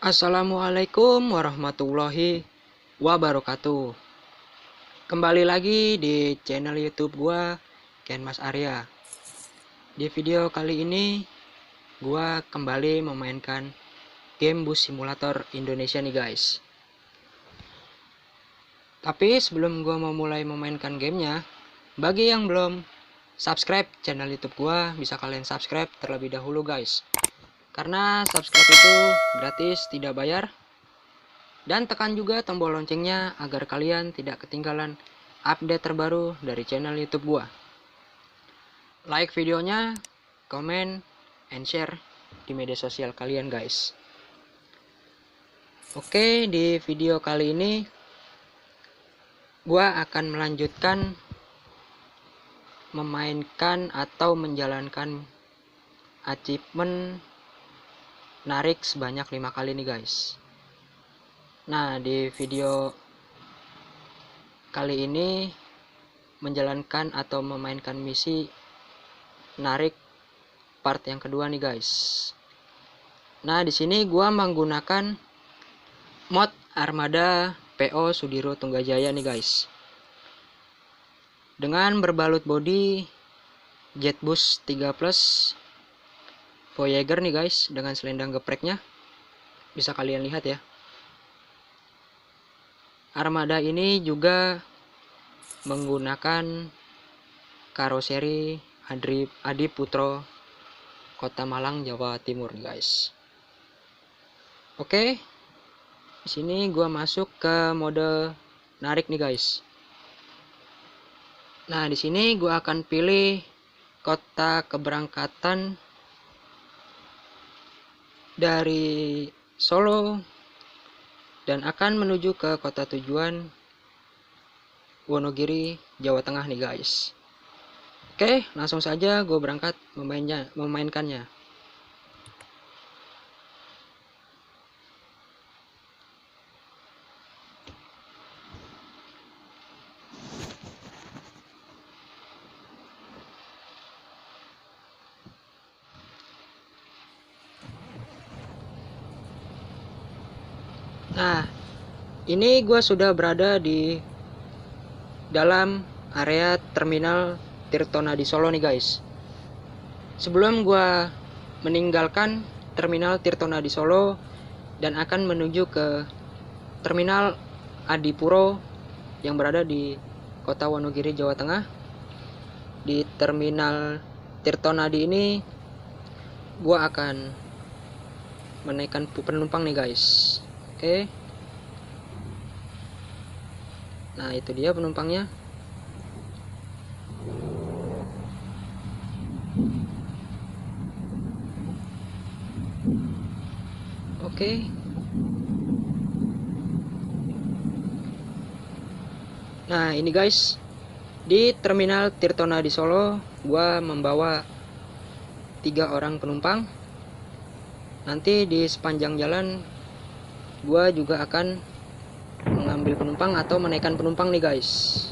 Assalamualaikum warahmatullahi wabarakatuh. Kembali lagi di channel YouTube gua, Ken Mas Arya. Di video kali ini gua kembali memainkan game bus simulator Indonesia nih guys. Tapi sebelum gua mau mulai memainkan gamenya, bagi yang belum subscribe channel YouTube gua, bisa kalian subscribe terlebih dahulu guys. Karena subscribe itu gratis, tidak bayar. Dan tekan juga tombol loncengnya agar kalian tidak ketinggalan update terbaru dari channel YouTube gua. Like videonya, comment, and share di media sosial kalian guys. Oke, di video kali ini gua akan melanjutkan memainkan atau menjalankan achievement narik sebanyak 5 kali nih guys. Nah, di video kali ini menjalankan atau memainkan misi narik part yang kedua nih guys. Nah, di sini gua menggunakan mod Armada PO Sudiro Tunggajaya nih guys. Dengan berbalut bodi Jetbus 3 Plus Voyager nih guys, dengan selendang gepreknya. Bisa kalian lihat ya. Armada ini juga menggunakan karoseri Adi Putro Kota Malang, Jawa Timur guys. Oke. Di sini gua masuk ke mode narik nih guys. Nah, di sini gua akan pilih kota keberangkatan dari Solo dan akan menuju ke kota tujuan Wonogiri, Jawa Tengah nih guys. Oke, langsung saja gue berangkat memainkannya. Nah, ini gue sudah berada di dalam area terminal Tirtonadi Solo nih guys. Sebelum gue meninggalkan terminal Tirtonadi Solo dan akan menuju ke terminal Adipuro yang berada di kota Wonogiri, Jawa Tengah. Di terminal Tirtonadi ini gue akan menaikkan penumpang nih guys. Oke. Nah, itu dia penumpangnya. Oke. Nah, ini guys, di terminal Tirtonadi Solo gua membawa 3 orang penumpang. Nanti di sepanjang jalan gua juga akan mengambil penumpang atau menaikkan penumpang nih guys.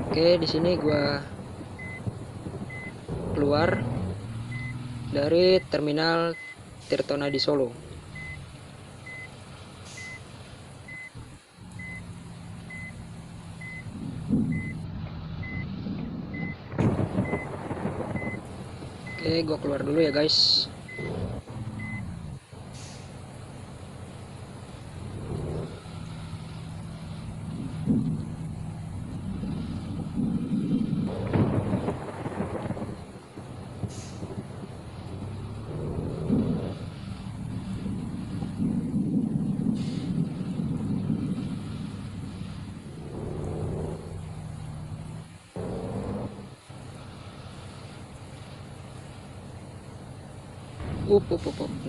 Oke, di sini gua keluar dari terminal Tirtonadi Solo. Oke, gua keluar dulu ya guys.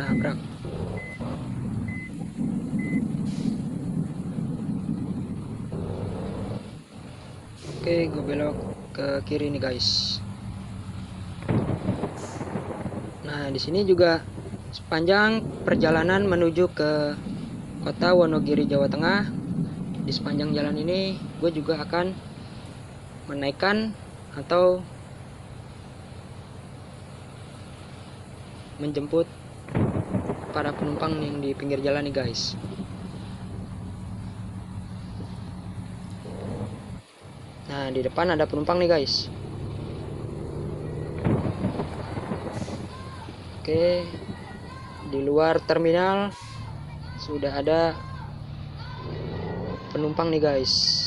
Nabrak. Oke, gue belok ke kiri nih guys. Nah, di sini juga sepanjang perjalanan menuju ke kota Wonogiri, Jawa Tengah, di sepanjang jalan ini gue juga akan menaikkan atau menjemput para penumpang yang di pinggir jalan nih guys. Nah, di depan ada penumpang nih guys. Oke, di luar terminal sudah ada penumpang nih guys.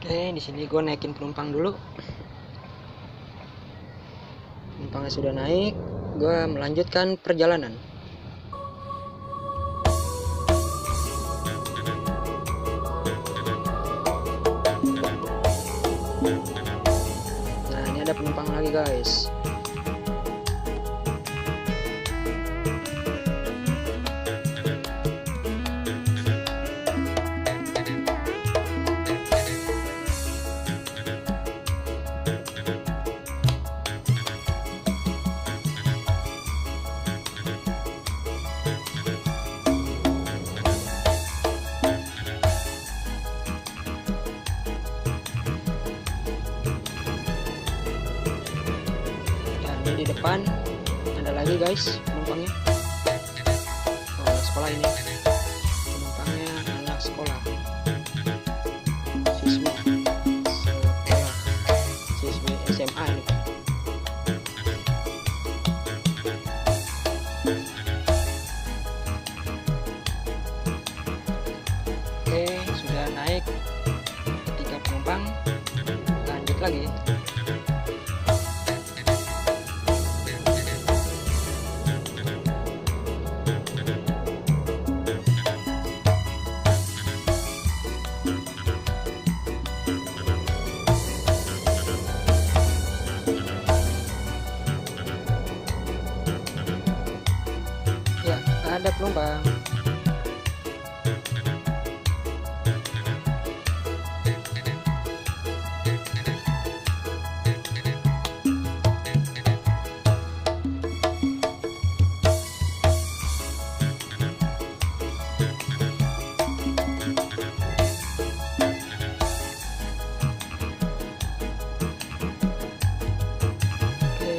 Oke, di sini gue naikin penumpang dulu. Penumpangnya sudah naik, gue melanjutkan perjalanan. Nah, ini ada penumpang lagi guys. Di depan ada lagi guys penumpangnya. Oh, sekolah ini penumpangnya anak sekolah, siswi SMA ini. Oke, sudah naik 3 penumpang, lanjut lagi. Ada penumpang. Oke,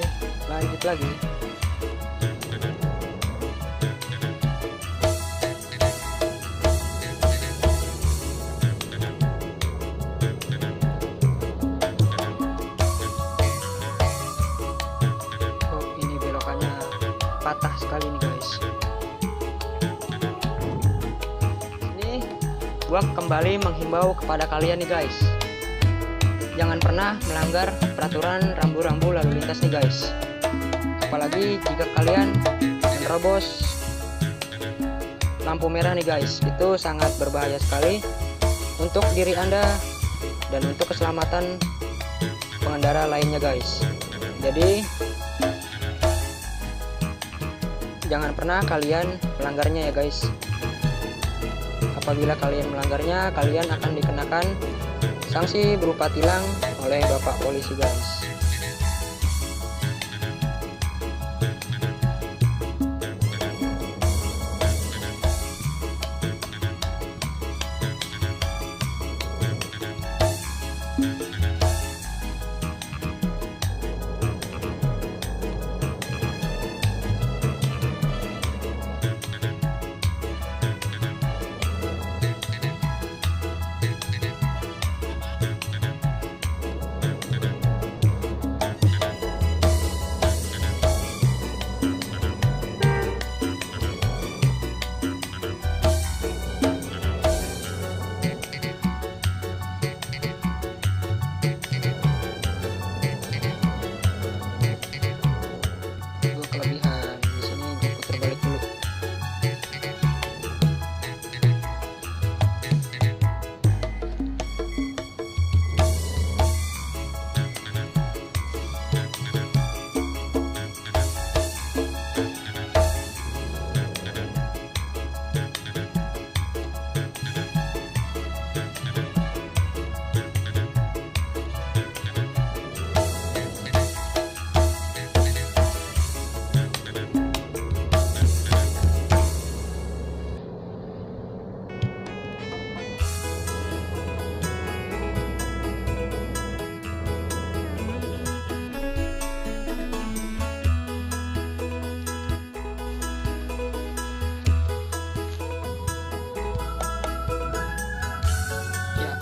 lanjut lagi. Patah sekali nih guys. Ini gua kembali menghimbau kepada kalian nih guys, jangan pernah melanggar peraturan rambu-rambu lalu lintas nih guys. Apalagi jika kalian menerobos lampu merah nih guys, itu sangat berbahaya sekali untuk diri Anda dan untuk keselamatan pengendara lainnya guys. Jadi jangan pernah kalian melanggarnya ya guys. Apabila kalian melanggarnya, kalian akan dikenakan sanksi berupa tilang oleh Bapak Polisi guys.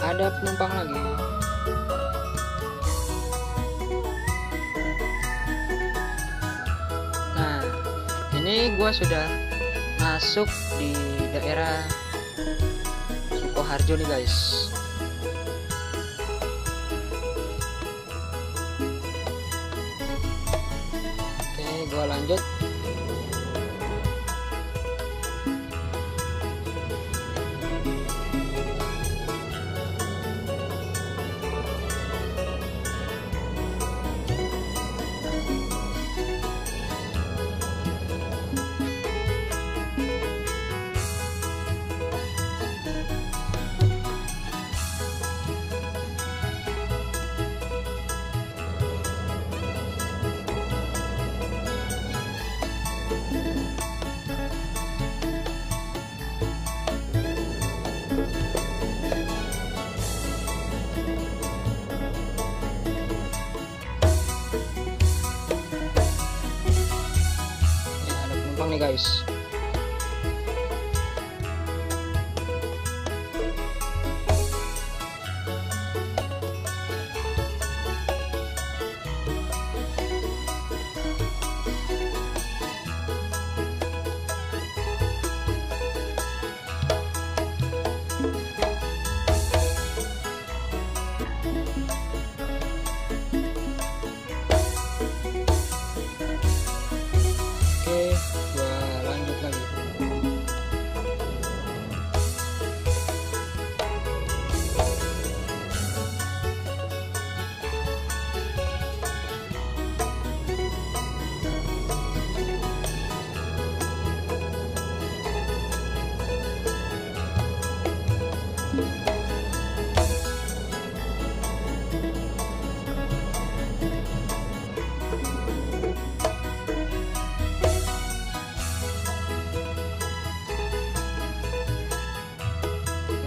ada penumpang lagi. Nah, ini gua sudah masuk di daerah Sukoharjo nih guys. Oke, gua lanjut. Nih guys,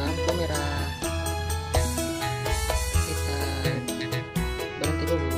lampu merah, kita berhenti dulu.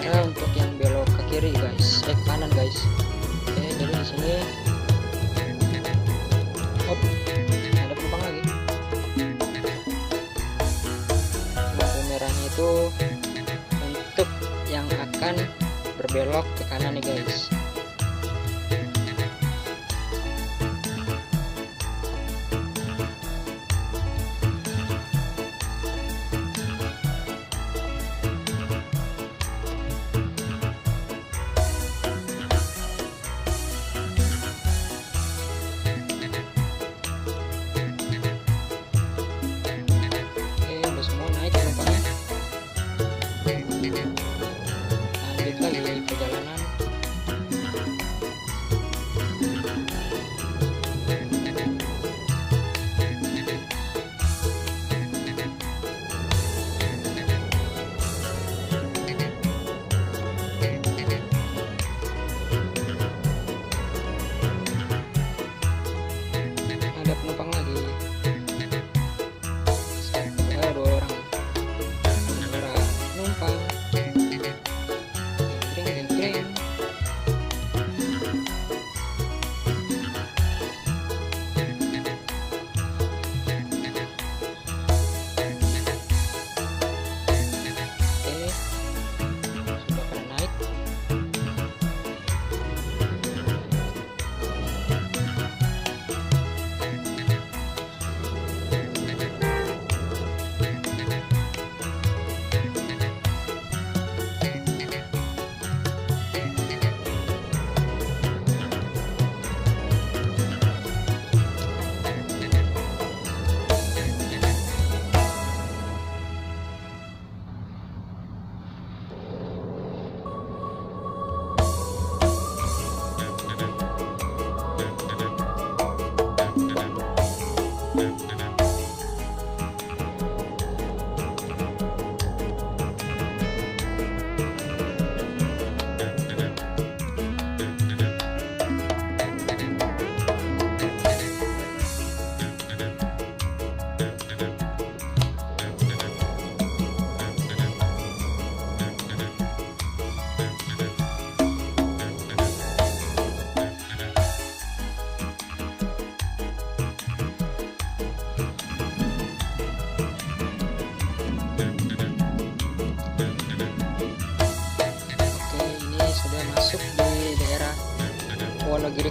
Untuk yang belok ke kiri guys, ke kanan guys. Oke, jadi di sini ada penumpang lagi. Lampu merahnya itu untuk yang akan berbelok ke kanan nih guys. Lanjut lagi perjalanan.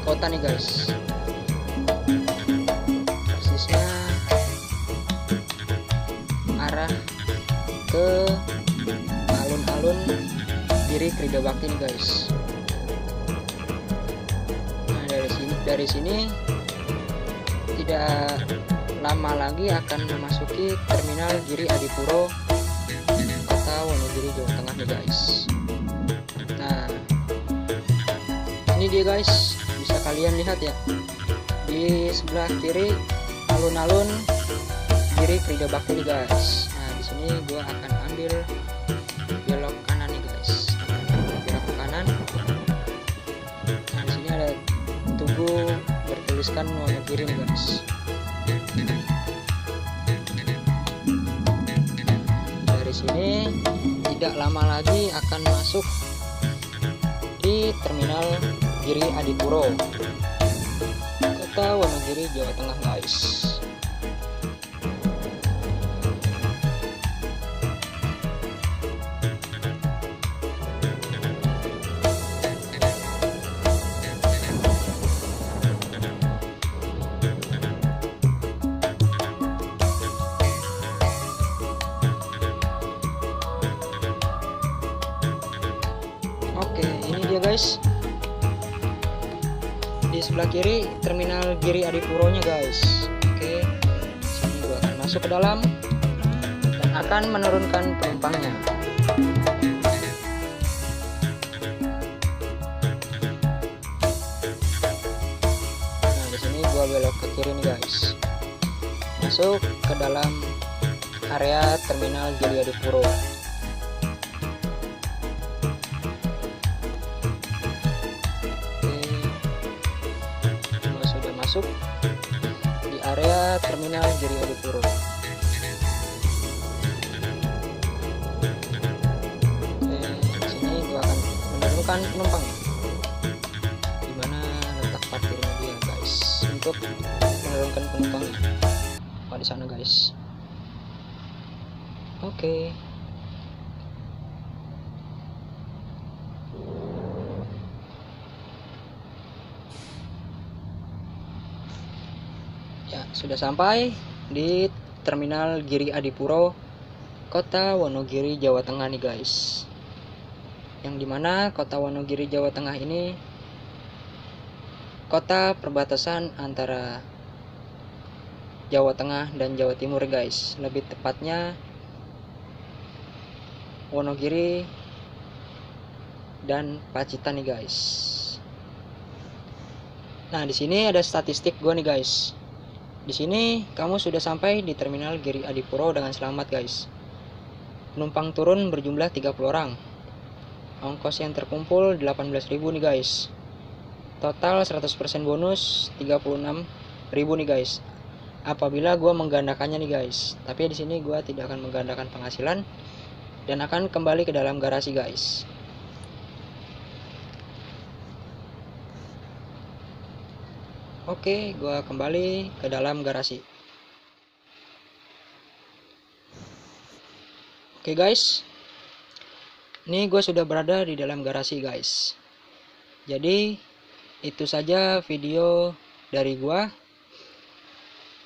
kota nih guys. Persisnya arah ke alun-alun Giri Krida Bakti nih guys. Nah, dari sini tidak lama lagi akan memasuki terminal Giri Adipuro, kota Wonogiri, Jawa Tengah nih guys. Nah, ini dia guys, bisa kalian lihat ya, di sebelah kiri alun-alun Giri Krida Bakti nih guys. Nah, di sini gua akan ambil belok kanan nih guys. Belok ke kanan. Nah, di sini ada tugu bertuliskan Wonogiri nih guys. Dari sini tidak lama lagi akan masuk di terminal Giri Adipuro, kota Wonogiri, Jawa Tengah guys. Oke, ini dia guys. Di sebelah kiri terminal Giri Adipuro nya guys. Oke, sini gua akan masuk ke dalam dan akan menurunkan penumpangnya. Nah, di sini gua belok ke kiri nih guys. Masuk ke dalam area terminal Giri Adipuro. Masuk di area terminal Giri Adipuro. Di sini gua akan menurunkan penumpang. Di mana letak parkirnya dia guys, untuk menurunkan penumpangnya. Di sana guys. Oke. Ya, sudah sampai di terminal Giri Adipuro, kota Wonogiri, Jawa Tengah nih guys. Yang dimana kota Wonogiri, Jawa Tengah ini kota perbatasan antara Jawa Tengah dan Jawa Timur guys. Lebih tepatnya Wonogiri dan Pacitan nih guys. Nah, di sini ada statistik gue nih guys. Di sini kamu sudah sampai di terminal Giri Adipuro dengan selamat guys. Penumpang turun berjumlah 30 orang. Ongkos yang terkumpul 18.000 nih guys. Total 100% bonus 36.000 nih guys. Apabila gua menggandakannya nih guys. Tapi di sini gua tidak akan menggandakan penghasilan dan akan kembali ke dalam garasi guys. Oke, gua kembali ke dalam garasi. Oke guys, ini gue sudah berada di dalam garasi guys. Jadi itu saja video dari gua.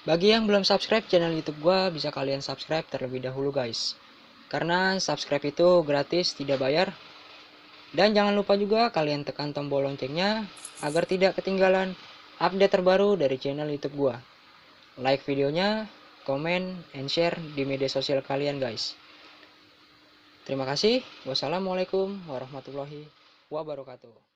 Bagi yang belum subscribe channel YouTube gua, bisa kalian subscribe terlebih dahulu guys. Karena subscribe itu gratis, tidak bayar. Dan jangan lupa juga kalian tekan tombol loncengnya agar tidak ketinggalan update terbaru dari channel YouTube gua. Like videonya, comment, and share di media sosial kalian guys. Terima kasih. Wassalamualaikum warahmatullahi wabarakatuh.